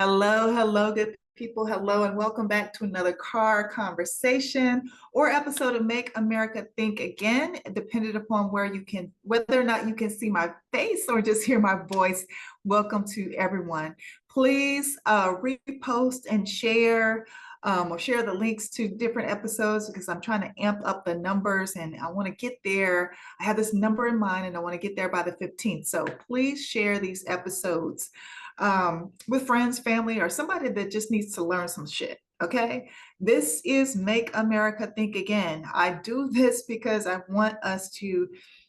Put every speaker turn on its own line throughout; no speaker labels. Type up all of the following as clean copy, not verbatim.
Hello, hello, good people. Hello, and welcome back to another car conversation or episode of Make America Think Again, depending upon whether or not you can see my face or just hear my voice. Welcome to everyone. Please repost and share or share the links to different episodes because I'm trying to amp up the numbers and I want to get there. I have this number in mind and I want to get there by the 15th. So please share these episodes with friends, family, or somebody that just needs to learn some shit. Okay. This is Make America Think Again. I do this because I want us to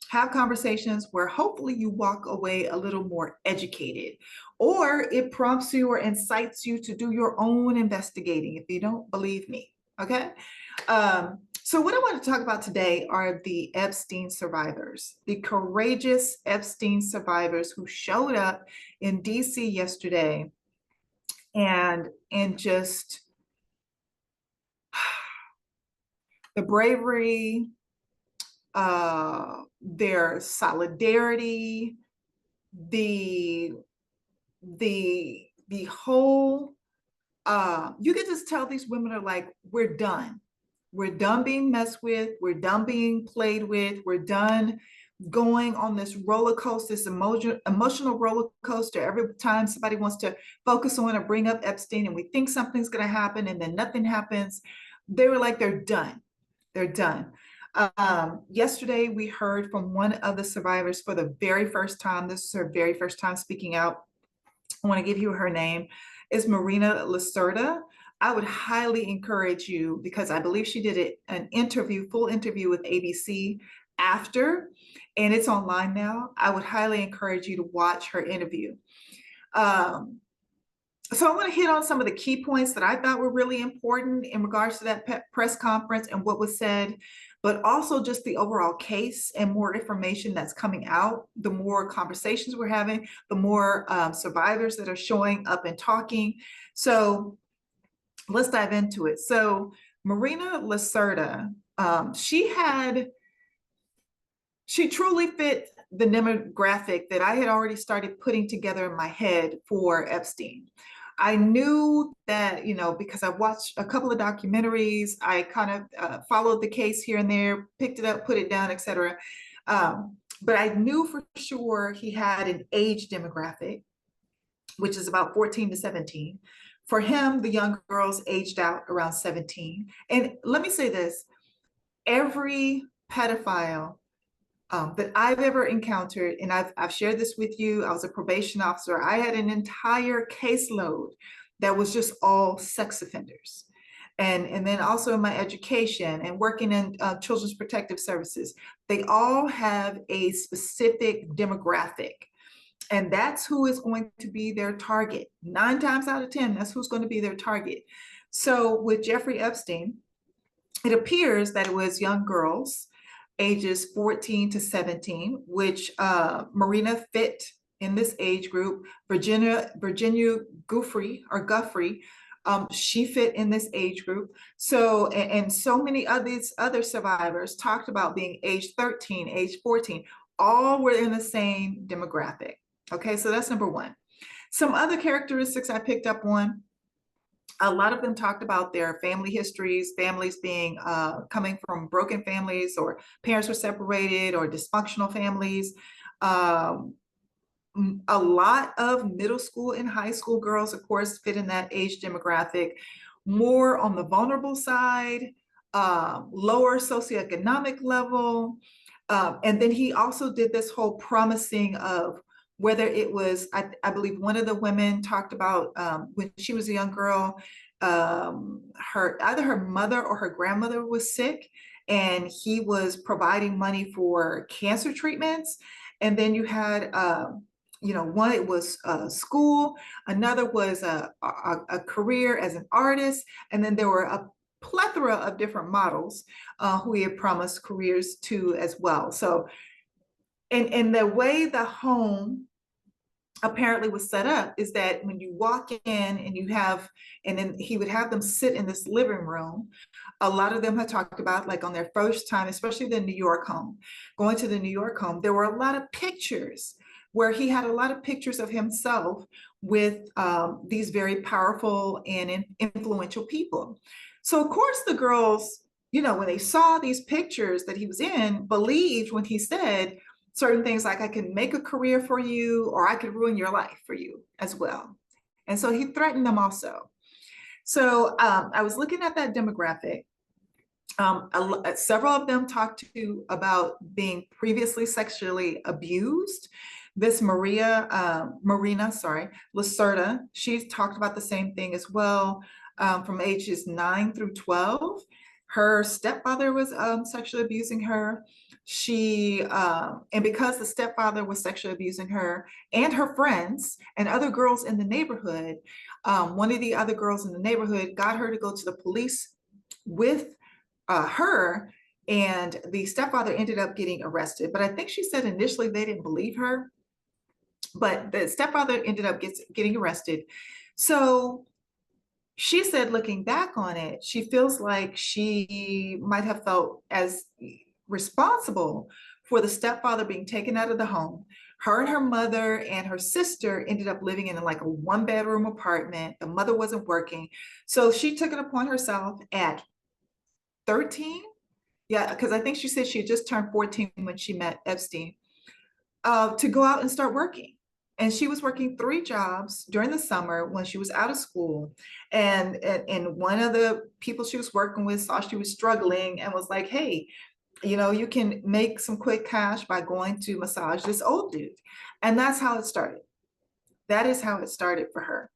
have conversations where hopefully you walk away a little more educated, or it prompts you or incites you to do your own investigating if you don't believe me. Okay. So what I want to talk about today are the Epstein survivors, the courageous Epstein survivors who showed up in DC yesterday and just the bravery, their solidarity, the whole you can just tell these women are like, we're done. We're done being messed with. We're done being played with. We're done going on this roller coaster, this emotional roller coaster. Every time somebody wants to focus on or bring up Epstein and we think something's going to happen and then nothing happens, they were like, they're done. They're done. Yesterday, we heard from one of the survivors for the very first time. This is her very first time speaking out. I want to give you her name. It's Marina Lacerda. I would highly encourage you, because I believe she did an interview, full interview with ABC after, and it's online now. I would highly encourage you to watch her interview. So I want to hit on some of the key points that I thought were really important in regards to that press conference and what was said, but also just the overall case and more information that's coming out. The more conversations we're having, the more survivors that are showing up and talking. So let's dive into it. So Marina Lacerda, she truly fit the demographic that I had already started putting together in my head for Epstein. I knew that, because I watched a couple of documentaries, I kind of followed the case here and there, picked it up, put it down, etc. But I knew for sure he had an age demographic, which is about 14 to 17. For him, the young girls aged out around 17. And let me say this, every pedophile that I've ever encountered, and I've shared this with you. I was a probation officer. I had an entire caseload that was just all sex offenders. And then also in my education and working in children's protective services, they all have a specific demographic. And that's who is going to be their target. 9 times out of 10, that's who's going to be their target. So with Jeffrey Epstein, it appears that it was young girls ages 14 to 17, which Marina fit in this age group. Virginia Guffrey, she fit in this age group. So, and so many of these other survivors talked about being age 13, age 14, all were in the same demographic. Okay, so that's number one. Some other characteristics I picked up on, a lot of them talked about their family histories, families being coming from broken families, or parents were separated, or dysfunctional families. A lot of middle school and high school girls, of course, fit in that age demographic, more on the vulnerable side, lower socioeconomic level. And then he also did this whole promising of whether it was, I believe one of the women talked about when she was a young girl, either her mother or her grandmother was sick, and he was providing money for cancer treatments. And then you had, one, it was school, another was a career as an artist, and then there were a plethora of different models who he had promised careers to as well. So, and the way the home apparently was set up is that when you walk in and then he would have them sit in this living room. A lot of them had talked about, like, on their first time, especially the New York home, going to the New York home, there were a lot of pictures where he had a lot of pictures of himself with these very powerful and influential people. So of course the girls, when they saw these pictures that he was in, believed when he said certain things like, I can make a career for you, or I could ruin your life for you as well. And so he threatened them also. So I was looking at that demographic. Several of them talked to about being previously sexually abused. This Marina, sorry, Lacerda, she talked about the same thing as well. From ages 9 through 12, her stepfather was sexually abusing her. And because the stepfather was sexually abusing her and her friends and other girls in the neighborhood, one of the other girls in the neighborhood got her to go to the police with her, and the stepfather ended up getting arrested. But I think she said initially they didn't believe her, but the stepfather ended up getting arrested. So she said, looking back on it, she feels like she might have felt as responsible for the stepfather being taken out of the home. Her and her mother and her sister ended up living in like a 1-bedroom apartment. The mother wasn't working. So she took it upon herself at 13. Yeah, because I think she said she had just turned 14 when she met Epstein, to go out and start working. And she was working 3 jobs during the summer when she was out of school. And one of the people she was working with saw she was struggling and was like, hey, you can make some quick cash by going to massage this old dude. And that's how it started. That is how it started for her.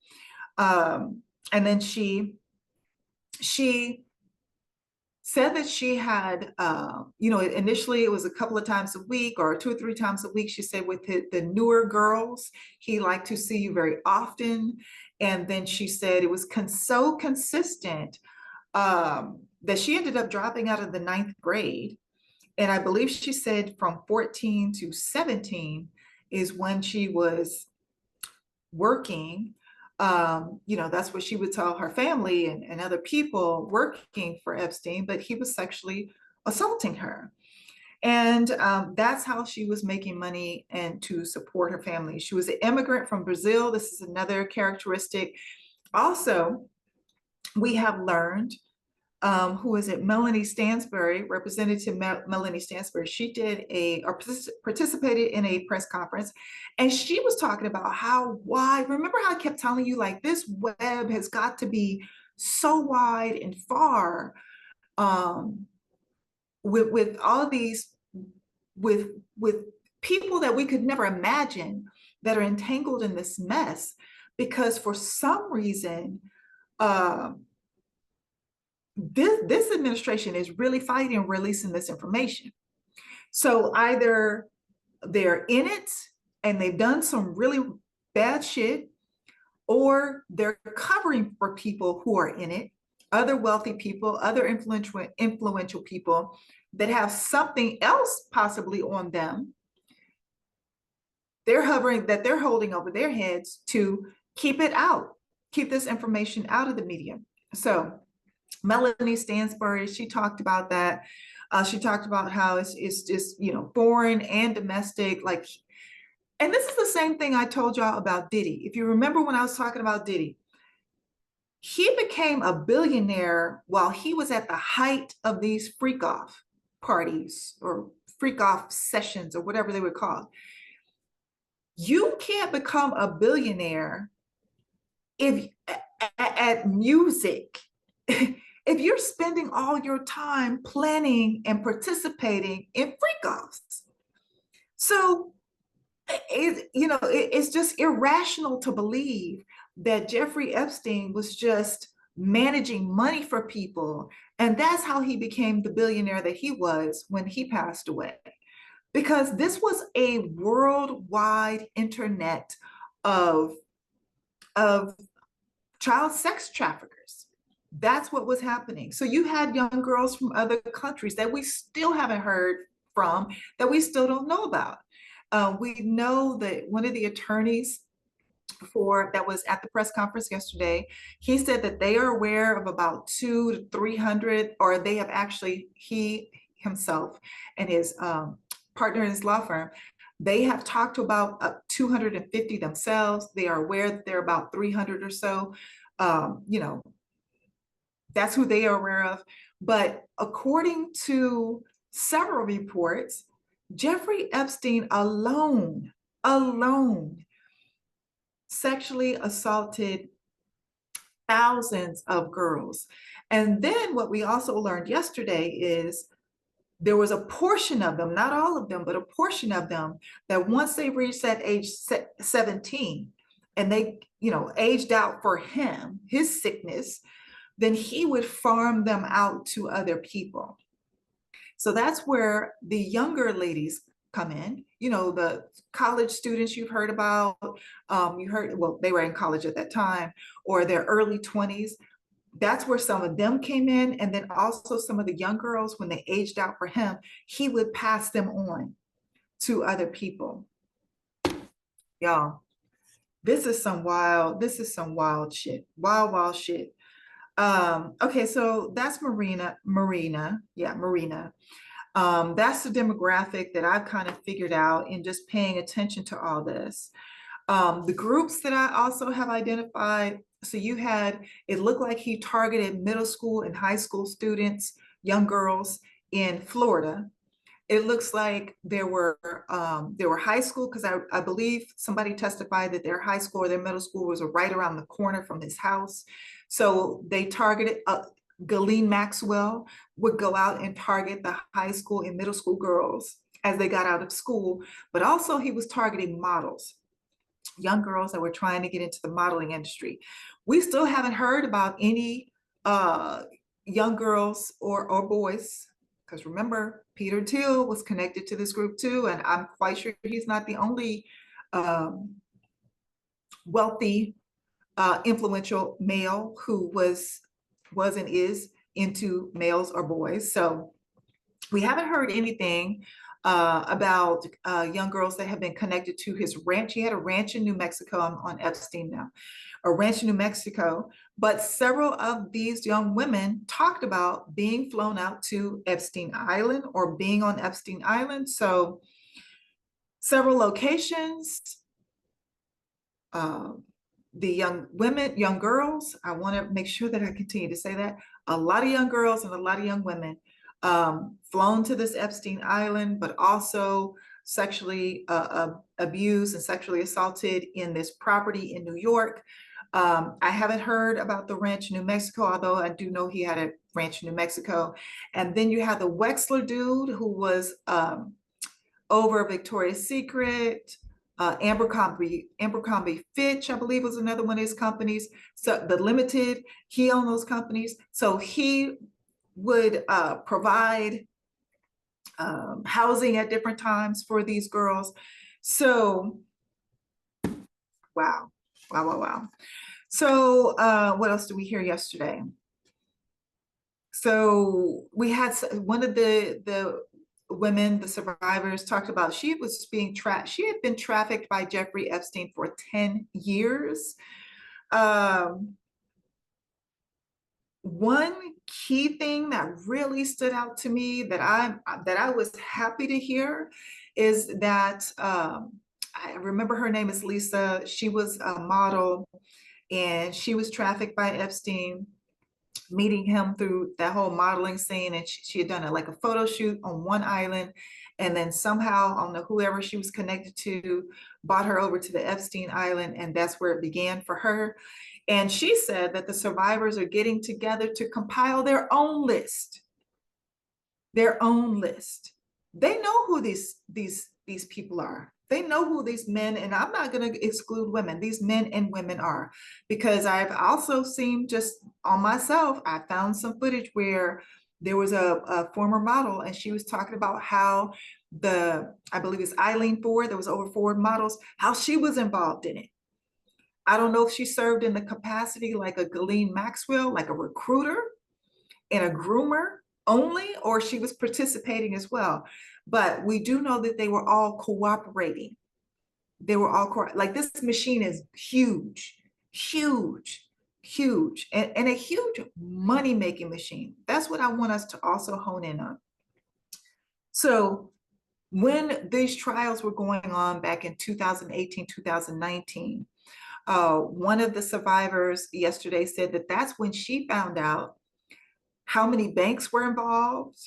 And then she said that she had, initially it was a couple of times a week or 2 or 3 times a week. She said with the newer girls, he liked to see you very often. And then she said it was so consistent that she ended up dropping out of the 9th grade. And I believe she said from 14 to 17 is when she was working. That's what she would tell her family and other people working for Epstein, but he was sexually assaulting her. And that's how she was making money and to support her family. She was an immigrant from Brazil. This is another characteristic. Also, we have learned, who is it? Melanie Stansbury, Representative Melanie Stansbury. She participated in a press conference, and she was talking about how wide. Remember how I kept telling you, like, this web has got to be so wide and far, with all these, with people that we could never imagine that are entangled in this mess, because for some reason, this administration is really fighting and releasing this information. So either they're in it and they've done some really bad shit, or they're covering for people who are in it, other wealthy people, other influential people that have something else possibly on them. They're holding over their heads to keep it out, keep this information out of the media. So Melanie Stansbury, she talked about that. She talked about how it's just, foreign and domestic, like, and this is the same thing I told y'all about Diddy. If you remember when I was talking about Diddy, he became a billionaire while he was at the height of these freak off parties or freak off sessions or whatever they were called. You can't become a billionaire if at music. If you're spending all your time planning and participating in freak-offs. So, it's just irrational to believe that Jeffrey Epstein was just managing money for people. And that's how he became the billionaire that he was when he passed away. Because this was a worldwide internet of child sex traffickers. That's what was happening. So you had young girls from other countries that we still haven't heard from, that we still don't know about. We know that one of the attorneys that was at the press conference yesterday, he said that they are aware of about 200 to 300, or they have actually, he himself and his partner in his law firm They have talked about 250 themselves. They are aware that there are about 300 or so. You know, that's who they are aware of. But according to several reports, Jeffrey Epstein alone sexually assaulted thousands of girls. And then what we also learned yesterday is there was a portion of them, not all of them, but a portion of them that once they reached that age 17 and they, you know, aged out for him, his sickness, then he would farm them out to other people. So that's where the younger ladies come in, you know, the college students you've heard about, you heard, well, they were in college at that time, or their early 20s. That's where some of them came in. And then also some of the young girls, when they aged out for him, he would pass them on to other people. Y'all, this is some wild shit. Wild shit. Okay, so that's Marina. Yeah, Marina. That's the demographic that I've kind of figured out in just paying attention to all this. The groups that I also have identified, so you had, it looked like he targeted middle school and high school students, young girls in Florida. It looks like there were high school, because I believe somebody testified that their high school or their middle school was right around the corner from his house. So they targeted, Ghislaine Maxwell would go out and target the high school and middle school girls as they got out of school, but also he was targeting models, young girls that were trying to get into the modeling industry. We still haven't heard about any young girls or boys, because remember, Peter Thiel was connected to this group too, and I'm quite sure he's not the only wealthy, influential male who was and is into males or boys. So we haven't heard anything about young girls that have been connected to his ranch. He had a ranch in New Mexico. I'm on Epstein now, a ranch in New Mexico. But several of these young women talked about being flown out to Epstein Island or being on Epstein Island. So several locations. The young women, young girls, I want to make sure that I continue to say that, a lot of young girls and a lot of young women flown to this Epstein Island, but also sexually abused and sexually assaulted in this property in New York. I haven't heard about the ranch in New Mexico, although I do know he had a ranch in New Mexico. And then you have the Wexler dude who was over Victoria's Secret, Abercrombie Fitch, I believe, was another one of his companies. So the Limited, he owned those companies. So he would provide housing at different times for these girls. So, wow. So what else did we hear yesterday? So we had one of the women, the survivors, talked about she was being she had been trafficked by Jeffrey Epstein for 10 years. One key thing that really stood out to me that I was happy to hear is that I remember her name is Lisa. She was a model and she was trafficked by Epstein, meeting him through that whole modeling scene. And she had done like a photo shoot on one island. And then somehow, I don't know, whoever she was connected to brought her over to the Epstein Island. And that's where it began for her. And she said that the survivors are getting together to compile their own list. Their own list. They know who these people are. They know who these men, and I'm not going to exclude women, these men and women are, because I've also seen just on myself, I found some footage where there was a former model and she was talking about how I believe it's Eileen Ford, there was over Ford models, how she was involved in it. I don't know if she served in the capacity like a Ghislaine Maxwell, like a recruiter and a groomer only, or she was participating as well. But we do know that they were all cooperating. They were all like, this machine is huge, and a huge money-making machine. That's what I want us to also hone in on. So when these trials were going on back in 2018, 2019, one of the survivors yesterday said that that's when she found out how many banks were involved,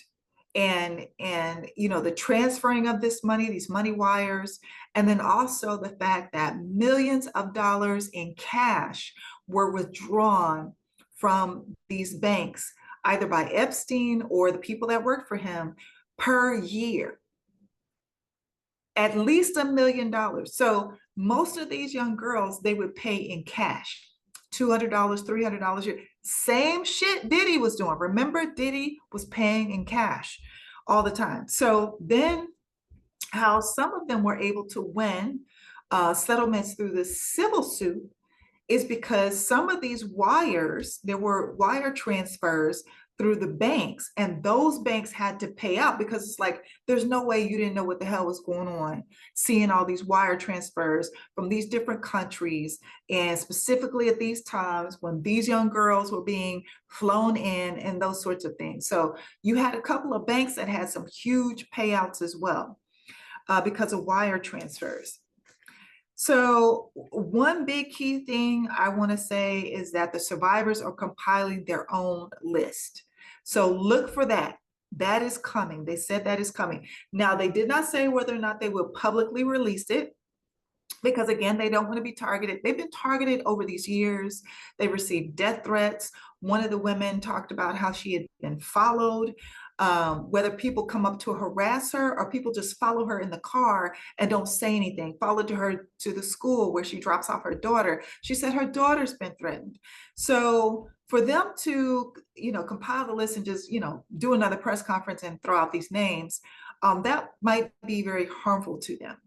and the transferring of this money, these money wires, and then also the fact that millions of dollars in cash were withdrawn from these banks, either by Epstein or the people that worked for him, per year, at least $1 million. So most of these young girls, they would pay in cash, $200, $300 a year. Same shit Diddy was doing. Remember, Diddy was paying in cash all the time. So then how some of them were able to win settlements through the civil suit is because some of these wires, there were wire transfers through the banks, and those banks had to pay out, because it's like, there's no way you didn't know what the hell was going on, seeing all these wire transfers from these different countries, and specifically at these times when these young girls were being flown in and those sorts of things. So you had a couple of banks that had some huge payouts as well, because of wire transfers. So one big key thing I want to say is that the survivors are compiling their own list. So look for that. That is coming. They said that is coming. Now, they did not say whether or not they will publicly release it, because again, they don't want to be targeted. They've been targeted over these years. They received death threats. One of the women talked about how she had been followed, whether people come up to harass her or people just follow her in the car and don't say anything, followed her to the school where she drops off her daughter. She said her daughter's been threatened. So for them to, compile the list and just, do another press conference and throw out these names, that might be very harmful to them.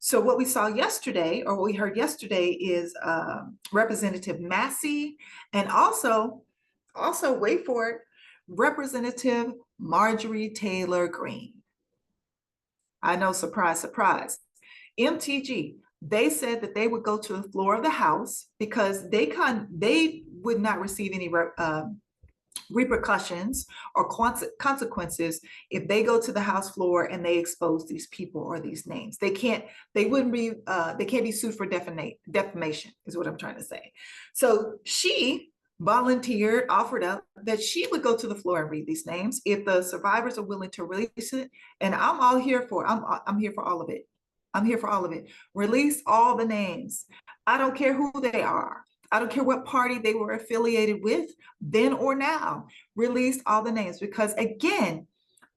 So what we saw yesterday, or what we heard yesterday, is Representative Massey, and also wait for it, Representative Marjorie Taylor Greene. I know, surprise, surprise. MTG, they said that they would go to the floor of the House because they would not receive any repercussions or consequences if they go to the House floor and they expose these people or these names. They can't be sued for defamation, is what I'm trying to say. So she volunteered, offered up that she would go to the floor and read these names if the survivors are willing to release it. And I'm here for all of it. I'm here for all of it. Release all the names. I don't care who they are. I don't care what party they were affiliated with then or now. Release all the names, because again,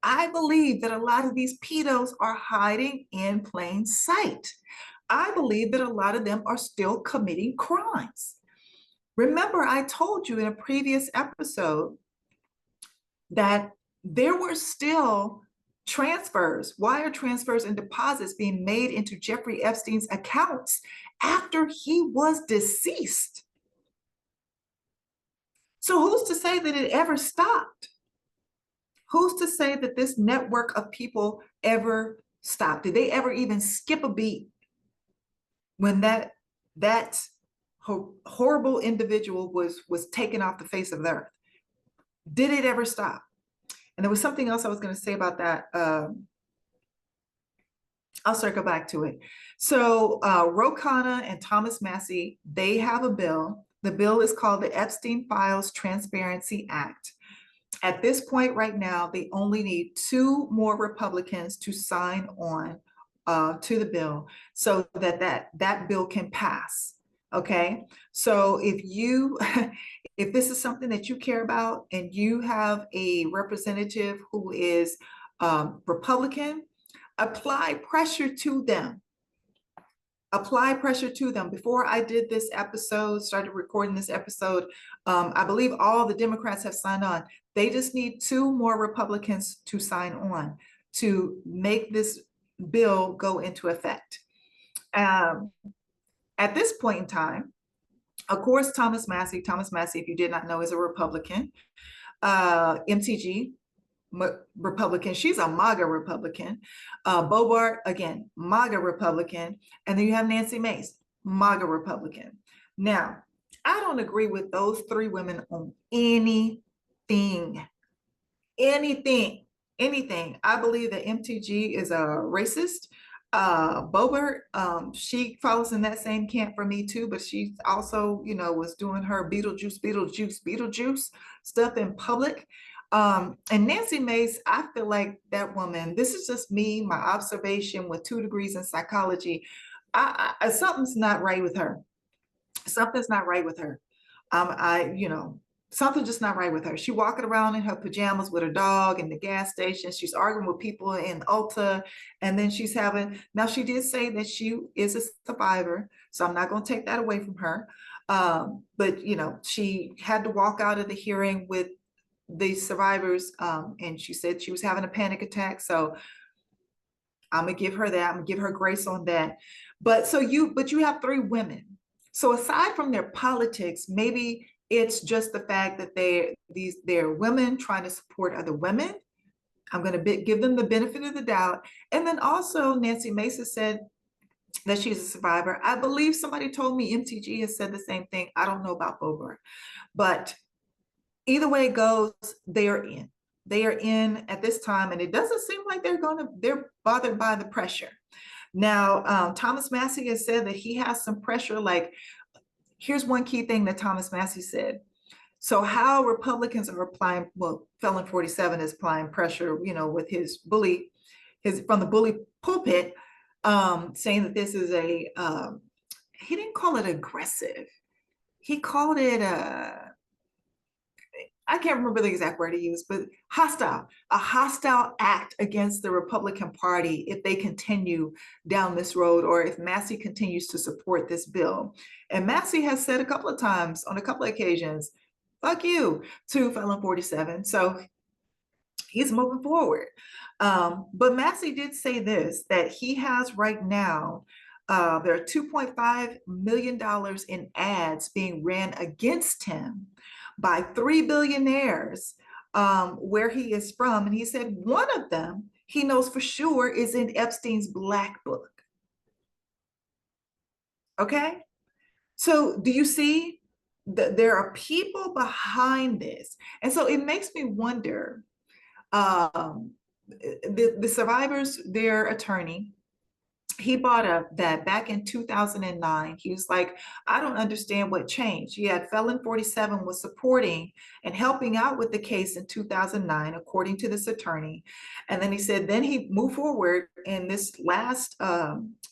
I believe that a lot of these pedos are hiding in plain sight. I believe that a lot of them are still committing crimes. Remember, I told you in a previous episode that there were still transfers, wire transfers and deposits being made into Jeffrey Epstein's accounts after he was deceased. So who's to say that it ever stopped? Who's to say that this network of people ever stopped? Did they ever even skip a beat when that horrible individual was taken off the face of the earth? Did it ever stop? And there was something else I was going to say about that. I'll circle back to it. So Ro Khanna and Thomas Massie, they have a bill. The bill is called the Epstein Files Transparency Act. At this point right now, they only need 2 more Republicans to sign on to the bill so that bill can pass. Okay, so if this is something that you care about and you have a representative who is Republican, apply pressure to them. Apply pressure to them. Before I did this episode, started recording this episode, I believe all the Democrats have signed on. They just need 2 more Republicans to sign on to make this bill go into effect. At this point in time, of course, Thomas Massie, if you did not know, is a Republican. MTG, Republican. She's a MAGA Republican. Bobart, again, MAGA Republican. And then you have Nancy Mace, MAGA Republican. Now, I don't agree with those 3 women on anything. anything. I believe that MTG is a racist. Bobert, she follows in that same camp for me too, but she also, was doing her Beetlejuice stuff in public. And Nancy Mace, I feel like that woman, this is just me, my observation with 2 degrees in psychology. Something's not right with her. Something's not right with her. Something's just not right with her. She walking around in her pajamas with her dog in the gas station. She's arguing with people in Ulta, and then now she did say that she is a survivor, so I'm not going to take that away from her. But she had to walk out of the hearing with the survivors, and she said she was having a panic attack. So I'm gonna give her that. I'm gonna give her grace on that. But you have 3 women. So aside from their politics, maybe it's just the fact that they're women trying to support other women. I'm going to give them the benefit of the doubt. And then also Nancy Mace said that she's a survivor. I believe somebody told me MTG has said the same thing. I don't know about Bobert, but either way it goes, they are in. They are in at this time, and it doesn't seem like they're bothered by the pressure. Now, Thomas Massie has said that he has some pressure. Like, here's one key thing that Thomas Massie said. So how Republicans are applying, well, Felon 47 is applying pressure, with his from the bully pulpit, saying that this is he didn't call it aggressive. He called it I can't remember the exact word he used, but a hostile act against the Republican Party if they continue down this road, or if Massie continues to support this bill. And Massie has said a couple of times on a couple of occasions, fuck you, to Felon 47. So he's moving forward. But Massie did say this, that he has right now, there are $2.5 million in ads being ran against him by 3 billionaires, where he is from. And he said one of them he knows for sure is in Epstein's black book. Okay. So do you see that there are people behind this? And so it makes me wonder, the survivors, their attorney, he brought up that back in 2009, he was like, I don't understand what changed. You had Felon 47 was supporting and helping out with the case in 2009, according to this attorney. And then he said, then he moved forward in this last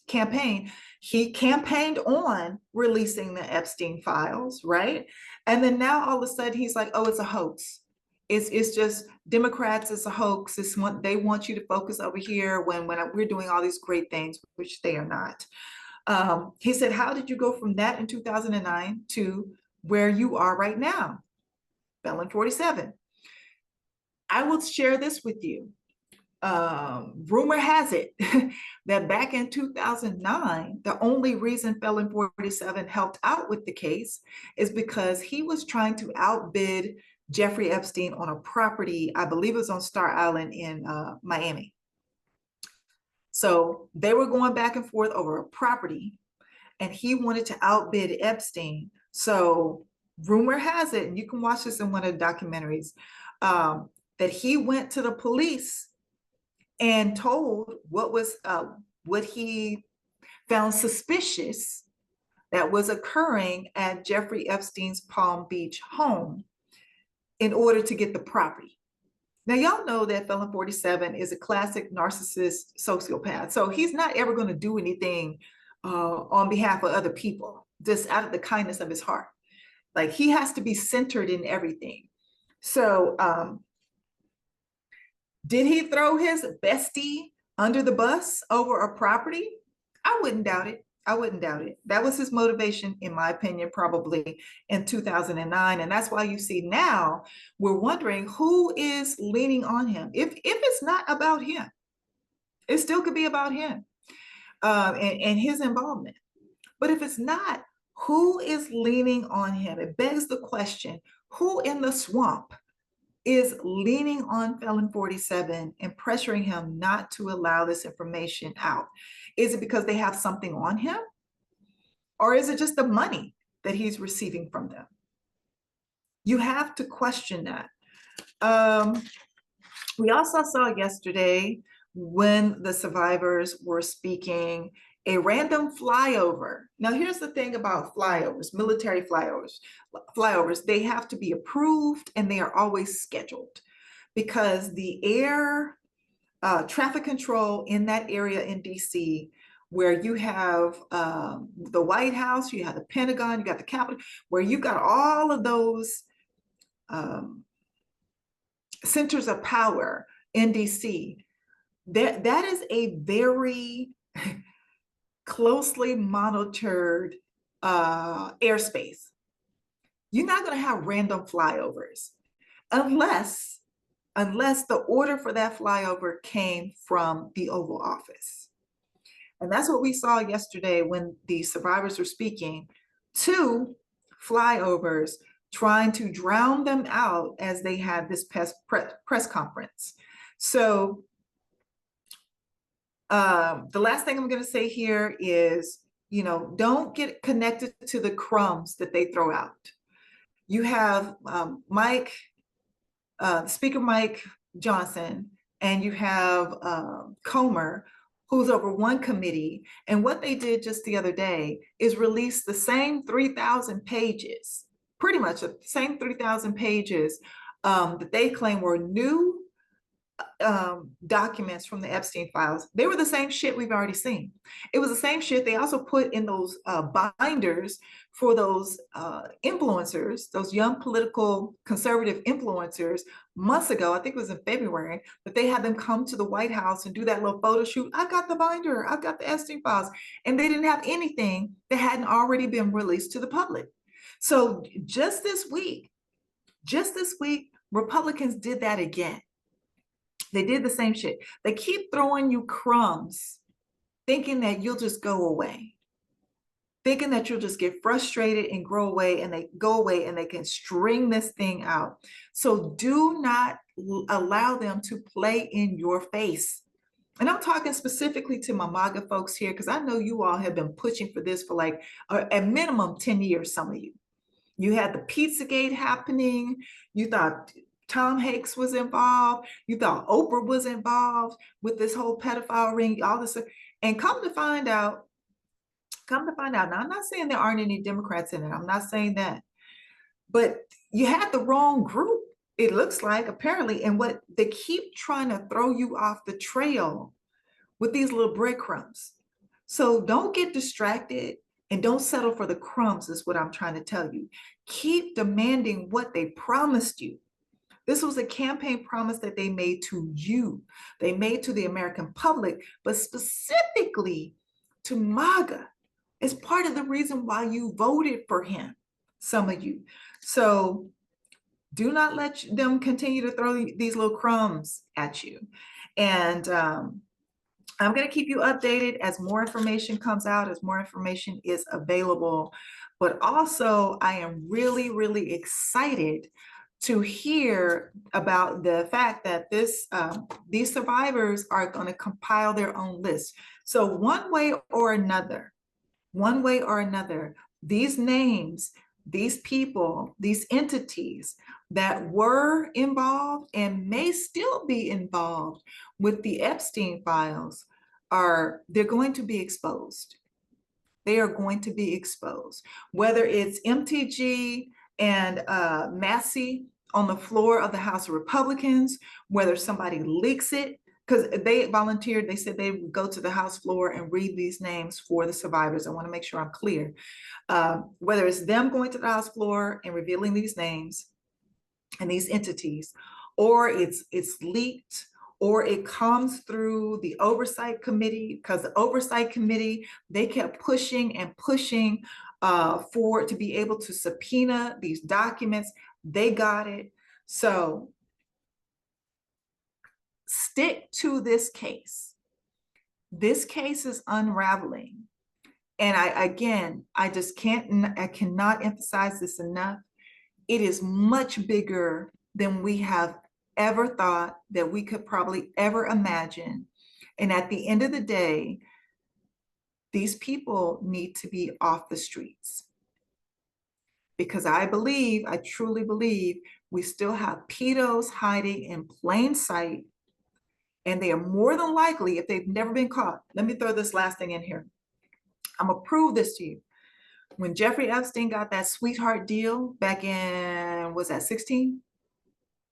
campaign. He campaigned on releasing the Epstein files, right? And then now all of a sudden he's like, oh, it's a hoax. It's just Democrats, it's a hoax. They want you to focus over here when we're doing all these great things, which they are not. He said, how did you go from that in 2009 to where you are right now? Felon 47. I will share this with you. Rumor has it that back in 2009, the only reason Felon 47 helped out with the case is because he was trying to outbid Jeffrey Epstein on a property, I believe it was on Star Island in Miami. So they were going back and forth over a property, and he wanted to outbid Epstein. So rumor has it, and you can watch this in one of the documentaries, that he went to the police and told what he found suspicious that was occurring at Jeffrey Epstein's Palm Beach home, in order to get the property. Now, y'all know that Felon 47 is a classic narcissist sociopath. So he's not ever going to do anything on behalf of other people, just out of the kindness of his heart. Like, he has to be centered in everything. So did he throw his bestie under the bus over a property? I wouldn't doubt it. I wouldn't doubt it. That was his motivation, in my opinion, probably in 2009. And that's why you see now we're wondering who is leaning on him. If it's not about him, it still could be about him and his involvement. But if it's not, who is leaning on him? It begs the question, who in the swamp is leaning on Felon 47 and pressuring him not to allow this information out? Is it because they have something on him? Or is it just the money that he's receiving from them? You have to question that. We also saw yesterday when the survivors were speaking a random flyover. Now, here's the thing about flyovers, military flyovers. Flyovers, they have to be approved and they are always scheduled because the air traffic control in that area in DC, where you have the White House, you have the Pentagon, you got the Capitol, where you got all of those um, centers of power in DC. That is a very closely monitored airspace. You're not going to have random flyovers unless the order for that flyover came from the Oval Office. And that's what we saw yesterday when the survivors were speaking. Two flyovers trying to drown them out as they had this press conference. So the last thing I'm going to say here is, don't get connected to the crumbs that they throw out. You have Speaker Mike Johnson, and you have Comer, who's over one committee. And what they did just the other day is release the same 3,000 pages, pretty much the same 3,000 pages that they claim were new documents from the Epstein files. They were the same shit we've already seen. It was the same shit they also put in those binders for those influencers, those young political conservative influencers months ago. I think it was in February, that they had them come to the White House and do that little photo shoot. I got the binder, I got the Epstein files. And they didn't have anything that hadn't already been released to the public. So just this week, Republicans did that again. They did the same shit. They keep throwing you crumbs, thinking that you'll just go away, thinking that you'll just get frustrated and grow away, and they go away and they can string this thing out. So do not allow them to play in your face. And I'm talking specifically to my MAGA folks here, because I know you all have been pushing for this for like at minimum 10 years, some of you. You had the Pizzagate happening. You thought Tom Hanks was involved. You thought Oprah was involved with this whole pedophile ring, all this. And come to find out, now I'm not saying there aren't any Democrats in it. I'm not saying that. But you had the wrong group, it looks like, apparently. And what they keep trying to throw you off the trail with these little breadcrumbs. So don't get distracted and don't settle for the crumbs, is what I'm trying to tell you. Keep demanding what they promised you. This was a campaign promise that they made to you. They made to the American public, but specifically to MAGA. It's part of the reason why you voted for him, some of you. So do not let them continue to throw these little crumbs at you. And I'm going to keep you updated as more information comes out, as more information is available. But also, I am really, really excited to hear about the fact that these survivors are going to compile their own list. So one way or another, these names, these people, these entities that were involved and may still be involved with the Epstein files they're going to be exposed. They are going to be exposed. Whether it's MTG and Massey on the floor of the House of Republicans, whether somebody leaks it, because they volunteered, they said they would go to the House floor and read these names for the survivors. I want to make sure I'm clear. Whether it's them going to the House floor and revealing these names and these entities, or it's leaked, or it comes through the oversight committee, because the oversight committee, they kept pushing and pushing for it to be able to subpoena these documents. They got it. So stick to this case. This case is unraveling. And I just cannot emphasize this enough. It is much bigger than we have ever thought, that we could probably ever imagine. And at the end of the day, these people need to be off the streets, because I truly believe we still have pedos hiding in plain sight, and they are more than likely, if they've never been caught. Let me throw this last thing in here. I'm gonna prove this to you. When Jeffrey Epstein got that sweetheart deal back in, was that 16?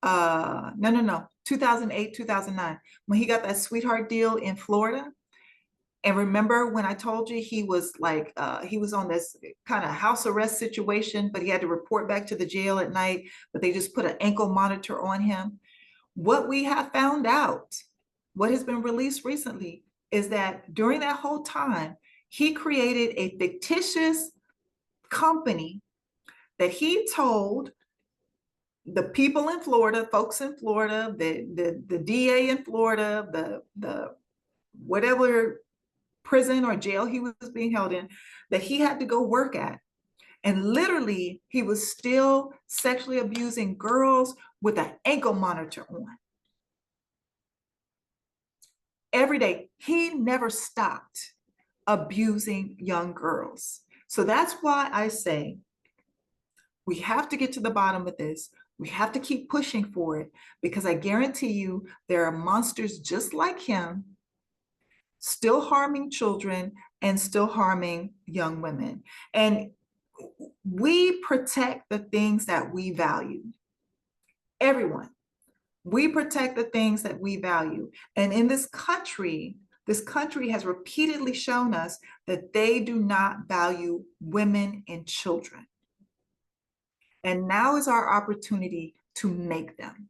No, 2008, 2009, when he got that sweetheart deal in Florida. And remember when I told you he was like, he was on this kind of house arrest situation, but he had to report back to the jail at night, but they just put an ankle monitor on him. What we have found out, what has been released recently, is that during that whole time, he created a fictitious company that he told the people in Florida, folks in Florida, the DA in Florida, the whatever prison or jail he was being held in, that he had to go work at. And literally, he was still sexually abusing girls with an ankle monitor on. Every day, he never stopped abusing young girls. So that's why I say we have to get to the bottom of this. We have to keep pushing for it, because I guarantee you there are monsters just like him still harming children and still harming young women. And we protect the things that we value. Everyone, we protect the things that we value. And in this country has repeatedly shown us that they do not value women and children. And now is our opportunity to make them.